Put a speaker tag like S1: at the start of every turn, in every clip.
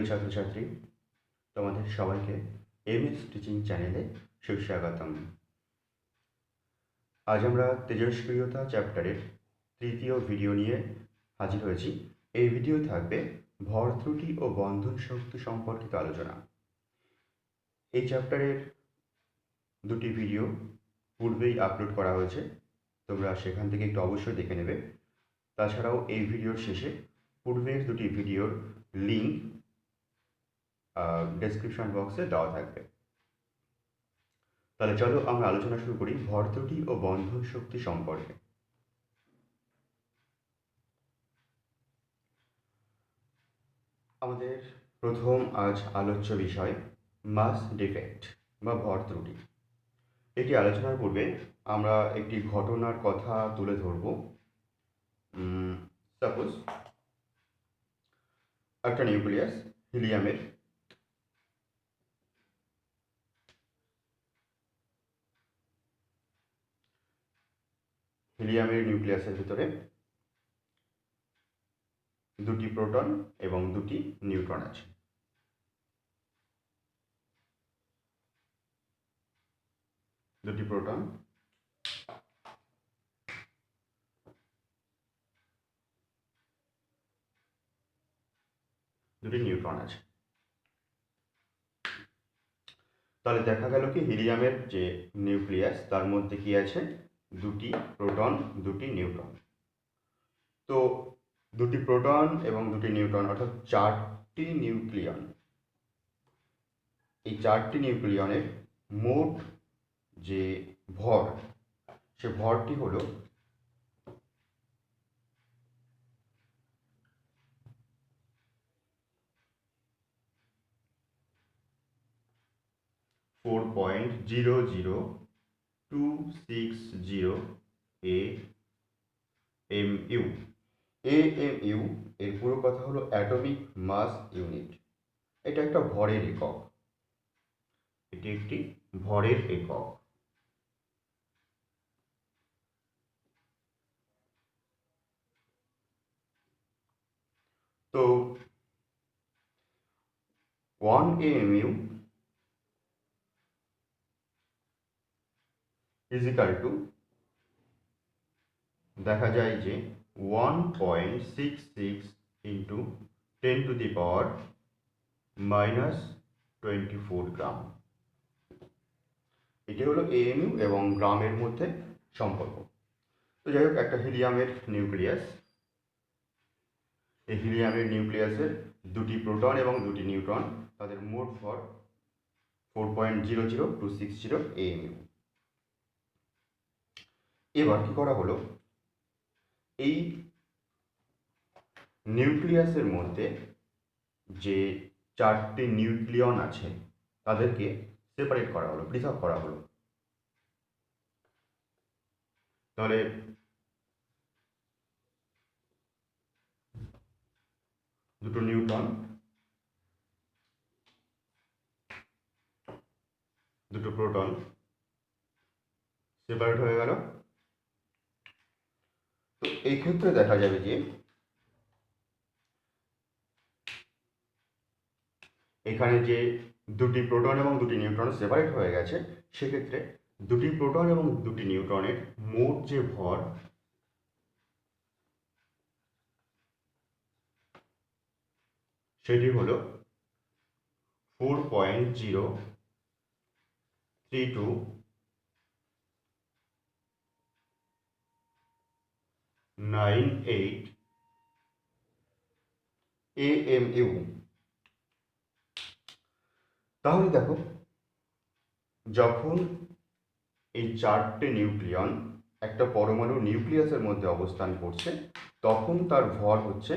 S1: ছাত্রছাত্রী, তোমাদের সবাইকে এমএস টিচিং চ্যানেলে সুস্বাগতম। আজ আমরা তেজস্ক্রিয়তা চ্যাপ্টারের তৃতীয় ভিডিও নিয়ে হাজির হয়েছি। এই ভিডিও থাকবে ভর ত্রুটি ও বন্ধন শক্তি সম্পর্কিত আলোচনা। এই চ্যাপ্টারের দুটি ভিডিও পূর্বেই আপলোড করা হয়েছে, তোমরা সেখান থেকে একটু অবশ্যই দেখে নেবে। তাছাড়াও এই ভিডিওর শেষে পূর্বের দুটি ভিডিওর লিঙ্ক ডেসক্রিপশন বক্সে দেওয়া থাকবে। তাহলে চলো আমরা আলোচনা শুরু করি ভর ত্রুটি ও বন্ধন শক্তি সম্পর্কে। আমাদের প্রথম আজ আলোচ্য বিষয় মাস ডিফেক্ট বা ভর ত্রুটি। এটি আলোচনার পূর্বে আমরা একটি ঘটনার কথা তুলে ধরব। সাপোজ একটা নিউক্লিয়াস হিলিয়ামের নিউক্লিয়াসের ভিতরে দুটি প্রোটন এবং দুটি নিউট্রন আছে। দুটি প্রোটন দুটি নিউট্রন আছে। তাহলে দেখা গেল কি হিলিয়ামের যে নিউক্লিয়াস তার মধ্যে কি আছে, দুটি প্রোটন দুটি নিউট্রন। তো দুটি প্রোটন এবং দুটি নিউট্রন অর্থাৎ চারটি নিউক্লিয়ন। এই চারটি নিউক্লিয়নের মোট যে ভর, সে ভরটি হলো 4.00260 AMU। AMU এর পুরো কথা হলো অ্যাটমিক মাস ইউনিট। এটা একটা ভরের একক। এটি একটি ভরের একক। তো 1 AMU ইজিক্যাল টু, দেখা যায় যে 1.66 ইন্টু 10⁻⁻24 গ্রাম। এটি হলো এএমইউ এবং গ্রামের মধ্যে সম্পর্ক। তো যাই হোক, একটা হিলিয়ামের নিউক্লিয়াস, এই হিলিয়ামের নিউক্লিয়াসের দুটি প্রোটন এবং দুটি নিউট্রন, তাদের মোট ভর 4.00260 AMU। এবার কি করা হলো, এই নিউক্লিয়াসের মধ্যে যে চারটি নিউক্লিয়ন আছে তাদেরকে সেপারেট করা হলো, পৃথক করা হলো। তাহলে দুটো নিউট্রন, দুটো প্রোটন সেপারেট হয়ে গেল। তো এই ক্ষেত্রে দেখা যাবে যে এখানে যে দুটি প্রোটন এবং দুটি নিউট্রন সেপারেট হয়ে গেছে, সেক্ষেত্রে দুটি প্রোটন এবং দুটি নিউট্রনের মোট যে ভর, সেটি হলো 4.03298 AMU। তাহলে দেখো, যখন এই চারটে নিউক্লিয়ন একটা পরমাণু নিউক্লিয়াসের মধ্যে অবস্থান করছে, তখন তার ভর হচ্ছে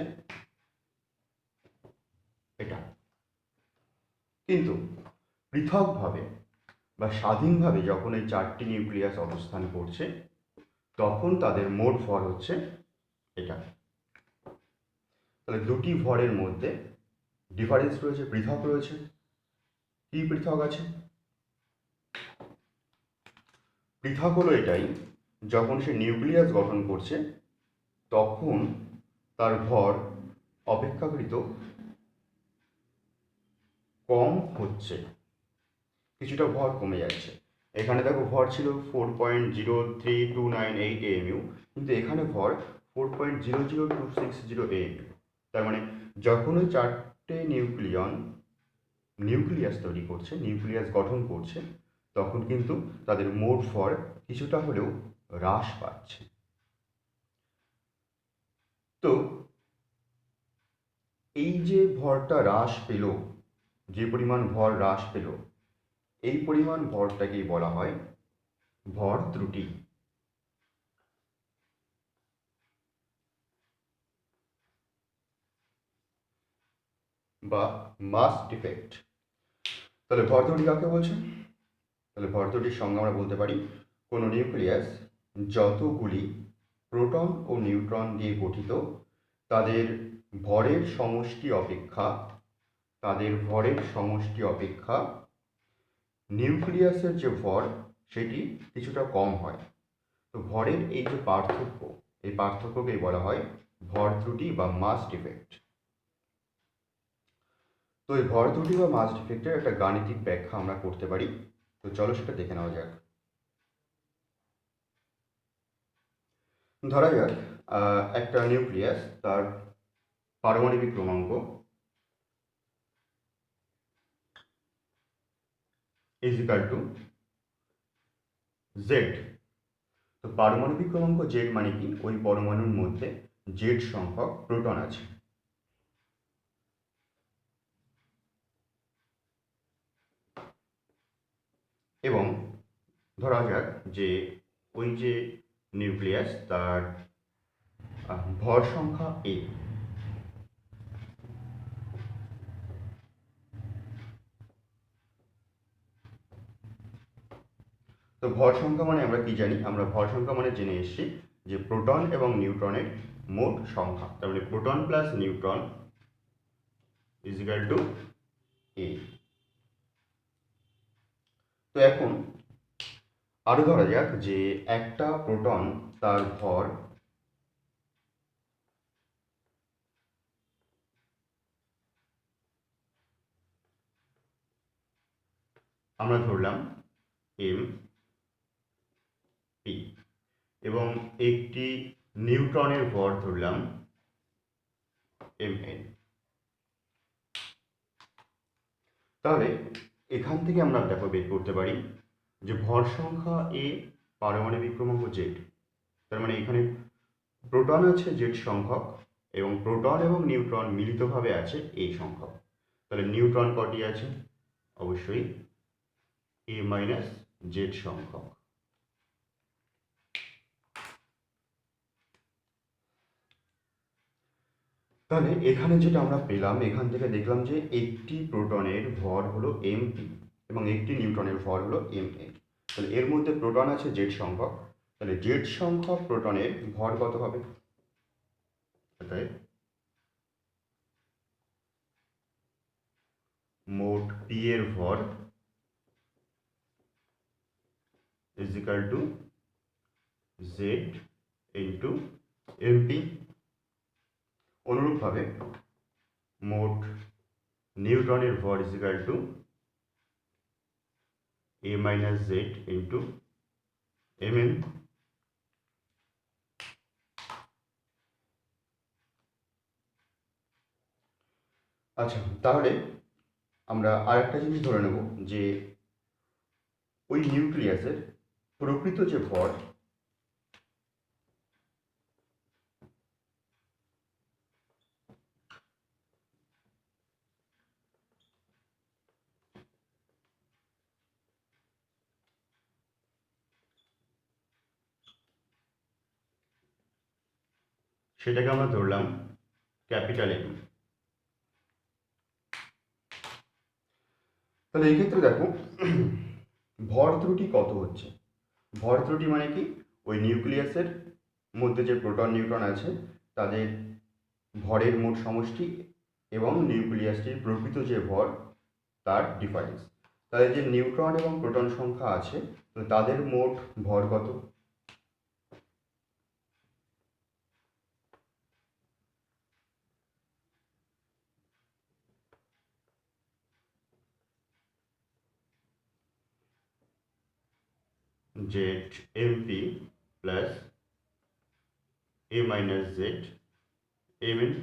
S1: এটা। কিন্তু পৃথকভাবে বা স্বাধীনভাবে যখন এই চারটি নিউক্লিয়াস অবস্থান করছে, তখন তাদের মোট ভর হচ্ছে এটা। তাহলে দুটি ভরের মধ্যে ডিফারেন্স রয়েছে, পৃথক রয়েছে। কি পৃথক আছে? পৃথক হলো এটাই, যখন সে নিউক্লিয়াস গঠন করছে তখন তার ভর অপেক্ষাকৃত কম হচ্ছে, কিছুটা ভর কমে যাচ্ছে। এখানে দেখো ভর ছিল 4.03298 AMU, কিন্তু এখানে ভর 4.00260 AMU। তার মানে যখন ওই চারটে নিউক্লিয়াস তৈরি করছে, নিউক্লিয়াস গঠন করছে, তখন কিন্তু তাদের মোট ভর কিছুটা হলেও হ্রাস পাচ্ছে। তো এই যে ভরটা হ্রাস পেল, যে পরিমাণ ভর হ্রাস পেল, এই পরিমাণ ভরটাকেই বলা হয় ভর ত্রুটি বা মাস ডিফেক্ট। তাহলে ভর ত্রুটি কাকে বলছে? তাহলে ভর ত্রুটির সংজ্ঞা আমরা বলতে পারি, কোনো নিউক্লিয়াস যতগুলি প্রোটন ও নিউট্রন দিয়ে গঠিত, তাদের ভরের সমষ্টি অপেক্ষা নিউক্লিয়াসের যে ভর সেটি কিছুটা কম হয়। তো ভরের এই যে পার্থক্য, এই পার্থক্যকেই বলা হয় ভর ত্রুটি বা মাস ডিফেক্ট। তো এই ভর ত্রুটি বা মাস ডিফেক্টের একটা গাণিতিক ব্যাখ্যা আমরা করতে পারি। তো চলো সেটা দেখে নেওয়া যাক। ধরা যাক একটা নিউক্লিয়াস, তার পারমাণবিক ক্রমাঙ্ক = Z। তো পারমাণবিক ক্রমাঙ্ক Z মানে কি? ওই পরমাণুর মধ্যে Z সংখ্যক প্রোটন আছে। এবং ধরা যাক যে ওই যে নিউক্লিয়াস, তার ভর সংখ্যা A। তো ভর সংখ্যা মানে আমরা কি জানি? আমরা ভর সংখ্যা মানে জেনে এসেছি যে প্রোটন এবং নিউট্রনের মোট সংখ্যা। তার মানে প্রোটন প্লাস নিউট্রন = A। তো এখন আরো ধরা যাক যে একটা প্রোটন, তার ভর আমরা ধরলাম MP এবং একটি নিউট্রনের ভর ধরলাম MN। তাহলে এখান থেকে আমরা দেখো বের করতে পারি যে ভর সংখ্যা A, পারমাণবিক ক্রমাঙ্ক Z। তার মানে এখানে প্রোটন আছে Z সংখ্যক এবং প্রোটন এবং নিউট্রন মিলিতভাবে আছে A সংখ্যক। তাহলে নিউট্রন কটি আছে? অবশ্যই A - Z সংখ্যক। তাহলে এখানে যেটা আমরা পেলাম, এখান থেকে দেখলাম যে একটি প্রোটনের ভর হলো MP এবং একটি নিউট্রনের ভর হলো MN। তাহলে এর মধ্যে প্রোটন আছে Z সংখ্যক, তাহলে Z সংখ্যক প্রোটনের ভর কত হবে? তাই মোট P এর ভর = Z × MP। অনুরূপভাবে মোট নিউট্রনের ভর = A - Z × MN। আচ্ছা, তাহলে আমরা আরেকটা জিনিস ধরে নেব যে ওই নিউক্লিয়াসের প্রকৃত যে ভর, সেটাকে আমরা ধরলাম M। তাহলে এই ক্ষেত্রে দেখো ভর ত্রুটি কত হচ্ছে? ভর ত্রুটি মানে কি? ওই নিউক্লিয়াসের মধ্যে যে প্রোটন নিউট্রন আছে, তাদের ভরের মোট সমষ্টি এবং নিউক্লিয়াসটির প্রকৃত যে ভর, তার ডিফারেন্স। তাদের যে নিউট্রন এবং প্রোটন সংখ্যা আছে, তো তাদের মোট ভর কত? জেড এমপি প্লাস এ মাইনাস জেড এমএন।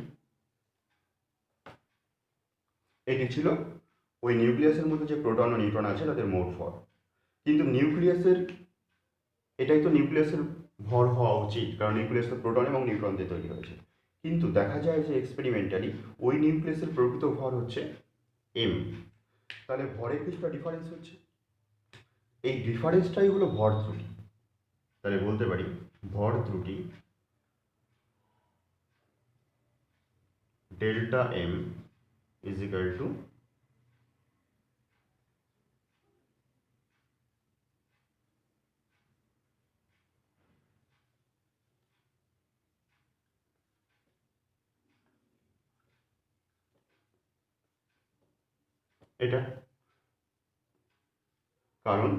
S1: এটি ছিল ওই নিউক্লিয়াসের মধ্যে যে প্রোটন ও নিউট্রন আছে তাদের মোট ভর। কিন্তু নিউক্লিয়াসের, এটাই তো নিউক্লিয়াসের ভর হওয়া উচিত, কারণ নিউক্লিয়াস তো প্রোটন এবং নিউট্রন দিয়ে তৈরি হয়েছে। কিন্তু দেখা যায় যে এক্সপেরিমেন্টালি ওই নিউক্লিয়াসের প্রকৃত ভর হচ্ছে এম। তাহলে ভরের কিছুটা ডিফারেন্স হচ্ছে, এই ডিফারেন্সটাই হলো ভর ত্রুটি। তাহলে বলতে পারি ভর ত্রুটি delta m is equal to এটা, কারণ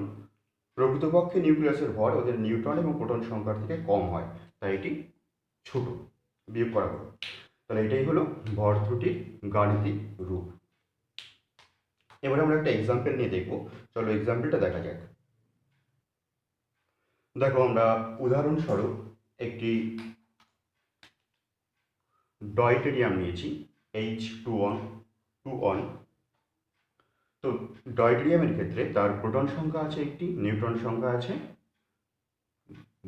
S1: প্রকৃতপক্ষে নিউক্লিয়াসের ভর ওদের নিউট্রন এবং প্রোটন সংখ্যার থেকে কম হয়, তাই এটি ছোট, বিয়োগ করা হলো। তাহলে এটাই হলো ভর ত্রুটির গাণিতিক রূপ। এবারে আমরা একটা এক্সাম্পল নিয়ে দেখব। চলো এক্সাম্পলটা দেখা যাক। দেখো, আমরা উদাহরণস্বরূপ একটি ডয়টেরিয়াম নিয়েছি H2O2। তো ডয়টেরিয়ামের ক্ষেত্রে তার প্রোটন সংখ্যা আছে একটি, নিউট্রন সংখ্যা আছে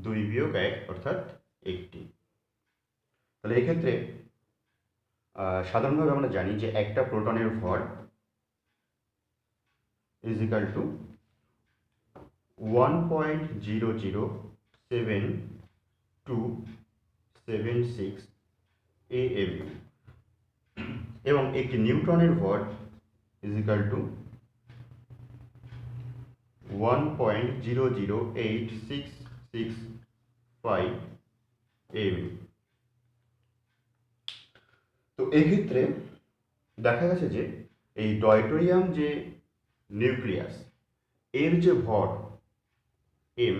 S1: 2-1 অর্থাৎ একটি। তাহলে এক্ষেত্রে সাধারণভাবে আমরা জানি যে একটা প্রোটনের ভর ইজ ইকাল টু 1.00726 AMU এবং একটি নিউট্রনের ভর ইজ ইকাল টু 1.00866 AMU। তো এক্ষেত্রে দেখা গেছে যে এই ডয়টেরিয়াম যে নিউক্লিয়াস, এর যে ভর m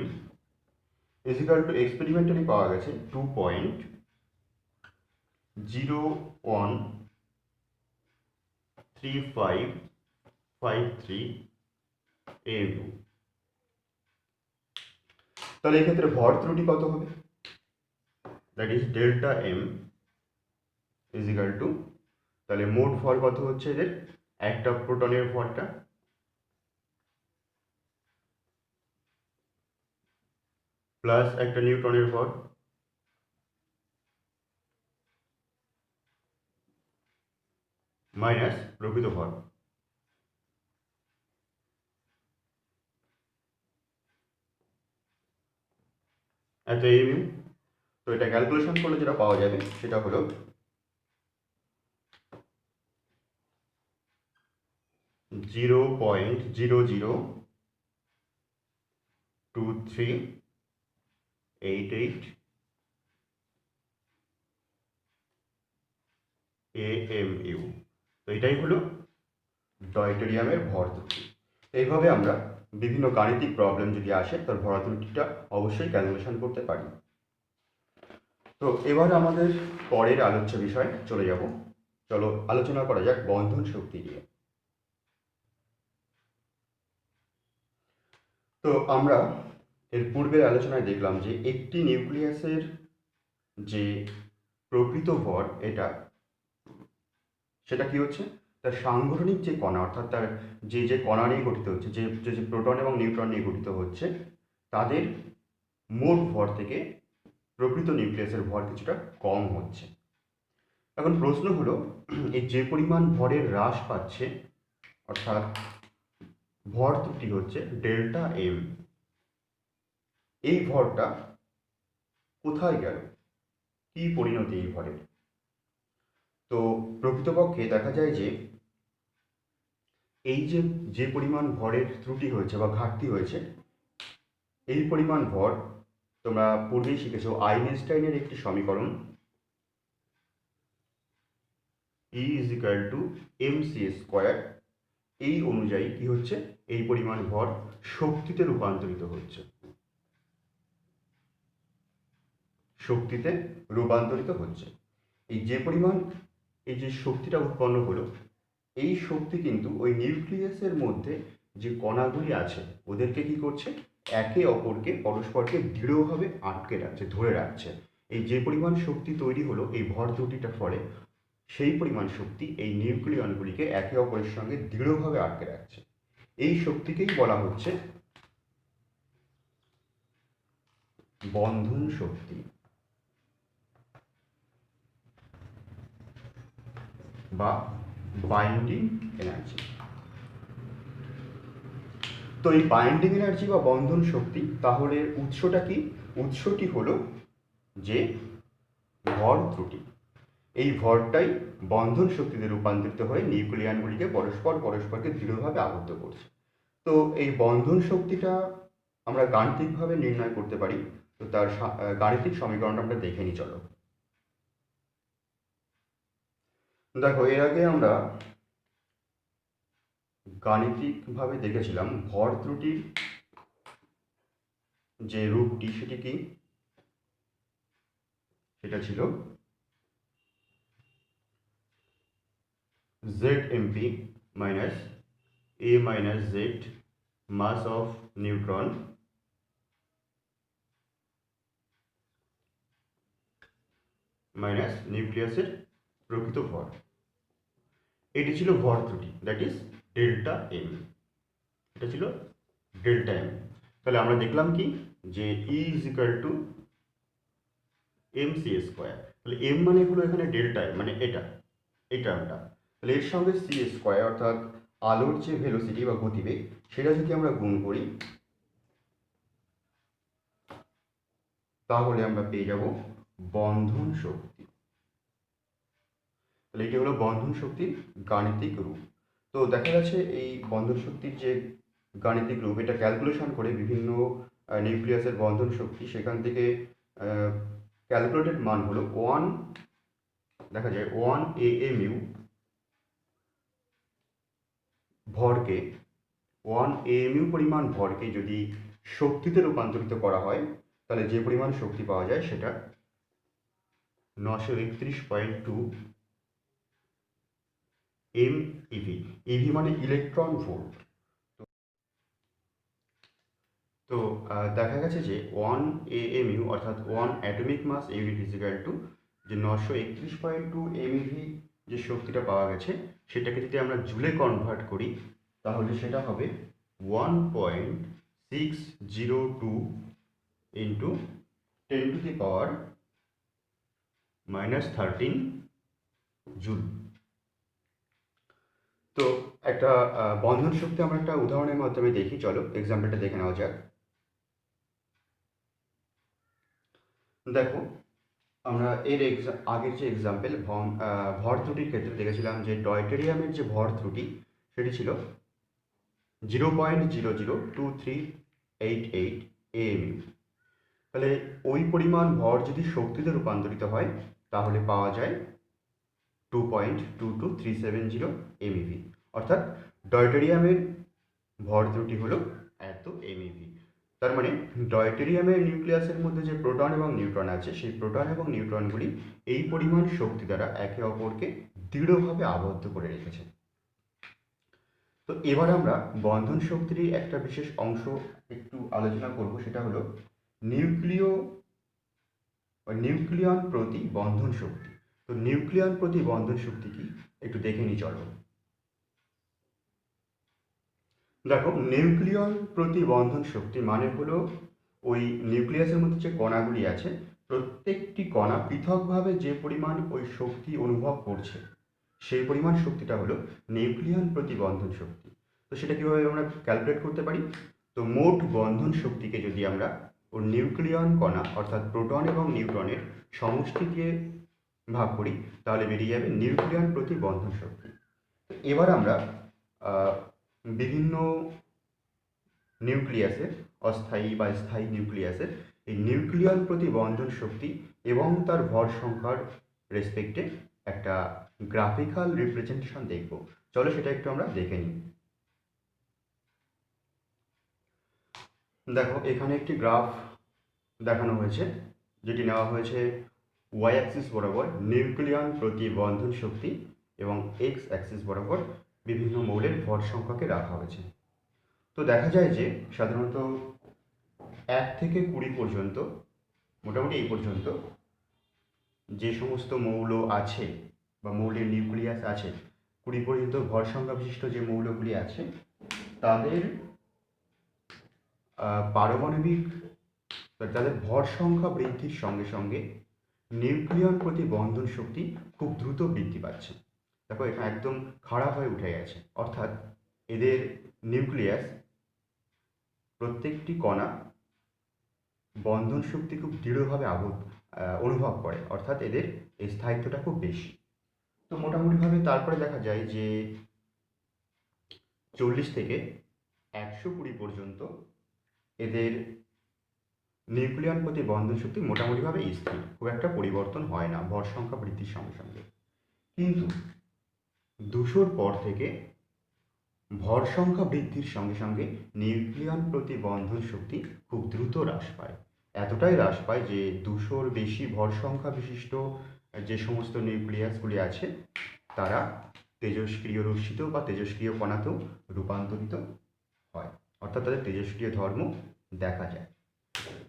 S1: is equal to experimentally পাওয়া গেছে 2.013553 AMU। তাহলে এক্ষেত্রে ভর ত্রুটি কত হবে? That is delta m is equal to, তাহলে মোট ভর কত হচ্ছে এদের, একটা প্রোটনের ভরটা প্লাস একটা নিউট্রনের ভর মাইনাস প্রকৃত ভর। এত এমইউ। তো এটা ক্যালকুলেশন করলে যেটা পাওয়া যাবে সেটা হলো 0.002388 AMU। তো এটাই হলো ডয়টেরিয়ামের ভর ত্রুটি। এইভাবে আমরা বিভিন্ন গাণিতিক প্রবলেম যদি আসে তার ভর ত্রুটিটা অবশ্যই ক্যালকুলেশন করতে পারি। তো এবার আমাদের পরের আলোচ্য বিষয়ে চলে যাব। চলো আলোচনা করা যাক বন্ধন শক্তি নিয়ে। তো আমরা এর পূর্বের আলোচনায় দেখলাম যে একটি নিউক্লিয়াসের যে প্রকৃত ভর সেটা কি হচ্ছে, তার সাংগঠনিক যে কণা, অর্থাৎ তার যে কণা নিয়ে গঠিত হচ্ছে, যে প্রোটন এবং নিউট্রন নিয়ে গঠিত হচ্ছে, তাদের মোট ভর থেকে প্রকৃত নিউক্লিয়াসের ভর কিছুটা কম হচ্ছে। এখন প্রশ্ন হলো, এই যে পরিমাণ ভরের হ্রাস পাচ্ছে, অর্থাৎ ভর ত্রুটি হচ্ছে ডেল্টা এম, এই ভরটা কোথায় গেল, কি পরিণতি এই ভরের? তো প্রকৃতপক্ষে দেখা যায় যে এই যে পরিমাণ ভরের ত্রুটি হয়েছে বা ঘাটতি হয়েছে, এই পরিমাণ ভর তোমরা পূর্বেই শিখেছো আইনস্টাইনের একটি সমীকরণ E is equal two mc², এই অনুযায়ী কি হচ্ছে, এই পরিমাণ ভর শক্তিতে রূপান্তরিত হচ্ছে, শক্তিতে রূপান্তরিত হচ্ছে। এই যে পরিমাণ এই যে শক্তিটা উৎপন্ন হলো, এই শক্তি কিন্তু ওই নিউক্লিয়াসের মধ্যে যে কণাগুলি আছে ওদেরকে কি করছে, একে অপরকে পরস্পরকে দৃঢ়ভাবে আটকে রাখছে, ধরে রাখছে। এই যে পরিমাণ শক্তি তৈরি হলো এই ভর ত্রুটিটার ফলে, সেই পরিমাণ শক্তি এই নিউক্লিয়নগুলিকে একে অপরের সঙ্গে দৃঢ়ভাবে আটকে রাখছে। এই শক্তিকেই বলা হচ্ছে বন্ধন শক্তি বা বাইন্ডিং এনার্জি। তো এই বাইন্ডিং এনার্জি বা বন্ধন শক্তি, তাহলে উৎসটা কি? উৎসটি হলো যে ভর ত্রুটি। এই ভরটাই বন্ধন শক্তিতে রূপান্তরিত হয়ে নিউক্লিয়ানগুলিকে পরস্পরকে দৃঢ়ভাবে আবদ্ধ করছে। তো এই বন্ধন শক্তিটা আমরা গাণিতিকভাবে নির্ণয় করতে পারি। তো তার গাণিতিক সমীকরণটা আমরা দেখে নিই, চলো। দেখো, এর আগে আমরা গাণিতিকভাবে দেখেছিলাম ভর ত্রুটির যে রূপটি, সেটি কি? সেটা ছিল ZMP minus A minus Z mass of neutron minus নিউক্লিয়াসের প্রকৃত ভর। এটি ছিল ভর ত্রুটি, দ্যাট ইজ ডেল্টা এম। এটা ছিল ডেল্টা এম। তাহলে আমরা দেখলাম কি, যে E is equal to MC square. তাহলে এম মানে হলো এখানে ডেল্টা এম, মানে এই টার্মটা। তাহলে এর সঙ্গে সি স্কোয়ার অর্থাৎ আলোর যে ভেলোসিটি বা গতিবেগ, সেটা যদি আমরা গুণ করি, তাহলে আমরা পেয়ে যাব বন্ধন শক্তি। তাহলে এটি হলো বন্ধন শক্তির গাণিতিক রূপ। তো দেখা যাচ্ছে এই বন্ধন শক্তির যে গাণিতিক রূপ, এটা ক্যালকুলেশন করে বিভিন্ন নিউক্লিয়াসের বন্ধন শক্তি, সেখান থেকে ক্যালকুলেটেড মান হলো দেখা যায় 1 AMU ভরকে, 1 AMU পরিমাণ ভরকে যদি শক্তিতে রূপান্তরিত করা হয়, তাহলে যে পরিমাণ শক্তি পাওয়া যায় সেটা 931.2 MeV। EV মানে ইলেকট্রন ভোল্ট। তো দেখা গেছে যে 1 AMU অর্থাৎ 1 atomic mass unit is equal to যে 931.2 MeV যে শক্তিটা পাওয়া গেছে, সেটাকে যদি আমরা জুলে কনভার্ট করি, তাহলে সেটা হবে 1.602 ইন্টু 10⁻⁻13 জুল। তো একটা বন্ধন শক্তি আমরা একটা উদাহরণের মাধ্যমে দেখি, চলো এক্সাম্পলটা দেখে নেওয়া যাক। দেখো, আমরা আগের যে এক্সাম্পল ভর ত্রুটির ক্ষেত্রে দেখেছিলাম যে ডয়টেরিয়ামের যে ভর ত্রুটি, সেটি ছিল 0.002388 AMU। তাহলে ওই পরিমাণ ভর যদি শক্তিতে রূপান্তরিত হয়, তাহলে পাওয়া যায় 2.22370 MeV। অর্থাৎ ডয়টেরিয়ামের ভর ত্রুটি হলো এত MeV। তার মানে ডয়টেরিয়ামের নিউক্লিয়াসের মধ্যে যে প্রোটন এবং নিউট্রন আছে, সেই প্রোটন এবং নিউট্রনগুলি এই পরিমাণ শক্তি দ্বারা একে অপরকে দৃঢ়ভাবে আবদ্ধ করে রেখেছে। তো এবার আমরা বন্ধন শক্তির একটা বিশেষ অংশ একটু আলোচনা করব, সেটা হলো নিউক্লিয়ন প্রতি বন্ধন শক্তি। তো নিউক্লিয়ন প্রতি বন্ধন শক্তি কি, একটু দেখে নি, চলো। দেখো, নিউক্লিয়ন প্রতি বন্ধন শক্তি মানে হলো ওই নিউক্লিয়াসের মধ্যে যে কণাগুলি আছে, প্রত্যেকটি কণা পৃথকভাবে যে পরিমাণ ওই শক্তি অনুভব করছে, সেই পরিমাণ শক্তিটা হলো নিউক্লিয়ন প্রতি বন্ধন শক্তি। তো সেটা কীভাবে আমরা ক্যালকুলেট করতে পারি? তো মোট বন্ধন শক্তিকে যদি আমরা ওর নিউক্লিয়ন কণা অর্থাৎ প্রোটন এবং নিউট্রনের সমষ্টি দিয়ে ভাগ করি, তাহলে বেরিয়ে যাবে নিউক্লিয়ন প্রতি বন্ধন শক্তি। এবার আমরা বিভিন্ন নিউক্লিয়াসের, অস্থায়ী বা স্থায়ী নিউক্লিয়াসের এই নিউক্লিয়ন প্রতি বন্ধন শক্তি এবং তার ভর সংখ্যার রেসপেক্টে একটা গ্রাফিক্যাল রিপ্রেজেন্টেশন দেখব। চলো সেটা একটু আমরা দেখে নিই। দেখো, এখানে একটি গ্রাফ দেখানো হয়েছে, যেটি নেওয়া হয়েছে ওয়াই অ্যাক্সিস বরাবর নিউক্লিয়ন প্রতি বন্ধন শক্তি এবং এক্স অ্যাক্সিস বরাবর বিভিন্ন মৌলের ভর সংখ্যাকে রাখা হয়েছে। তো দেখা যায় যে সাধারণত 1 থেকে 20 পর্যন্ত, মোটামুটি এই পর্যন্ত যে সমস্ত মৌল আছে বা মৌলের নিউক্লিয়াস আছে, 20 পর্যন্ত ভর সংখ্যা বিশিষ্ট যে মৌলগুলি আছে তাদের পারমাণবিক তাদের ভর সংখ্যা বৃদ্ধির সঙ্গে সঙ্গে নিউক্লিয়ন প্রতি বন্ধন শক্তি খুব দ্রুত বৃদ্ধি পাচ্ছে। দেখো এখানে একদম খাড়া হয়ে উঠে গেছে, অর্থাৎ এদের নিউক্লিয়াস প্রত্যেকটি কণা বন্ধন শক্তি খুব দৃঢ়ভাবে অনুভব করে, অর্থাৎ এদের এই স্থায়িত্বটা খুব বেশি। তো মোটামুটিভাবে তারপরে দেখা যায় যে 40 থেকে 120 পর্যন্ত এদের নিউক্লিয়ন প্রতি বন্ধন শক্তি মোটামুটিভাবে স্থির, খুব একটা পরিবর্তন হয় না ভর সংখ্যা বৃদ্ধির সঙ্গে সঙ্গে। কিন্তু 200 পর থেকে ভর সংখ্যা বৃদ্ধির সঙ্গে সঙ্গে নিউক্লিয়ন প্রতি বন্ধন শক্তি খুব দ্রুত হ্রাস পায়। এতটাই হ্রাস পায় যে 200-র বেশি ভর সংখ্যা বিশিষ্ট যে সমস্ত নিউক্লিয়াসগুলি আছে তারা তেজস্ক্রিয় রশ্মিতেও বা তেজস্ক্রিয় কণাতেও রূপান্তরিত হয়, অর্থাৎ তাদের তেজস্ক্রিয় ধর্ম দেখা যায়।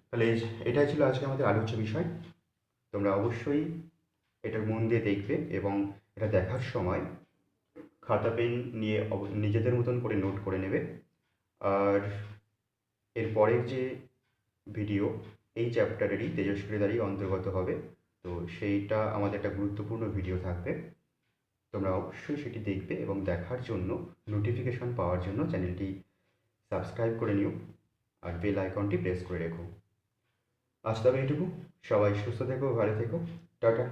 S1: তাহলে এটাই ছিল আজকে আমাদের আলোচ্য বিষয়। তোমরা অবশ্যই এটা মন দিয়ে দেখবে এবং এটা দেখার সময় খাতা পেন নিয়ে নিজেদের মতন করে নোট করে নেবে। আর এর পরের যে ভিডিও এই চ্যাপ্টারেরই তেজস্ক্রিয়তারই অন্তর্গত হবে, তো সেইটা আমাদের একটা গুরুত্বপূর্ণ ভিডিও থাকবে। তোমরা অবশ্যই সেটি দেখবে এবং দেখার জন্য নোটিফিকেশন পাওয়ার জন্য চ্যানেলটি সাবস্ক্রাইব করে নিও আর বেল আইকনটি প্রেস করে রেখো। আজ তবে এইটুকু, সবাই সুস্থ থেকো, ভালো থেকো, টাটা।